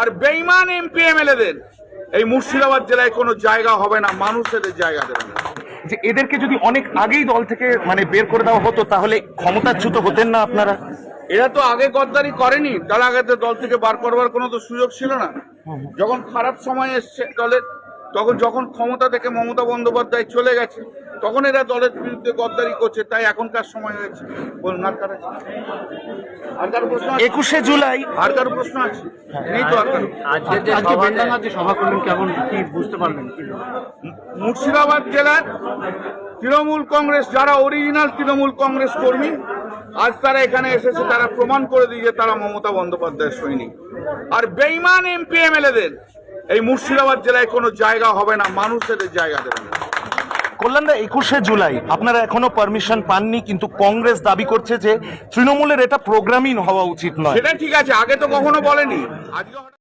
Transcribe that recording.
আর বেঈমান এমপি এমএলএদের এই মুর্শিদাবাদ জেলায় কোনো জায়গা হবে না, মানুষ এদের জায়গা দেবে না। যে এদেরকে যদি অনেক আগেই দল থেকে বের করে দেওয়া হতো তাহলে ক্ষমতাচ্যুত হতেন না আপনারা? এরা তো আগে গদ্দারি করেনি, তার আগে তো দল থেকে বার করবার কোনো তো সুযোগ ছিল না। যখন খারাপ সময় এসছে দলের, তখন যখন ক্ষমতা থেকে মমতা বন্দ্যোপাধ্যায় চলে গেছে, তখন এরা দলের বিরুদ্ধে গদ্দারি করছে, তাই এখনকার সময় হয়েছে। বলুন আর কারো প্রশ্ন আছে? 21শে জুলাই আর কারো প্রশ্ন আছে? নেই তো আর কারো? সভা করলেন, কেমন কি বুঝতে পারলেন? মুর্শিদাবাদ জেলার তৃণমূল কংগ্রেস যারা অরিজিনাল তৃণমূল কংগ্রেস কর্মী, আজ তারা এখানে এসেছে, তারা প্রমাণ করে দিয়েছে তারা মমতা বন্দ্যোপাধ্যায়ের সৈনিক। আর বেঈমান এমপি এমএলএদের এই মুর্শিদাবাদ জেলায় কোনো জায়গা হবে না, মানুষ এদের জায়গা দেবে না। কল্যাণদা, 21শে জুলাই আপনারা এখনো পারমিশন পাননি, কিন্তু কংগ্রেস দাবি করছে যে তৃণমূলের এটা প্রোগ্রামই হওয়া উচিত নয়। সেটা ঠিক আছে, আগে তো কখনো বলেনি, আজকে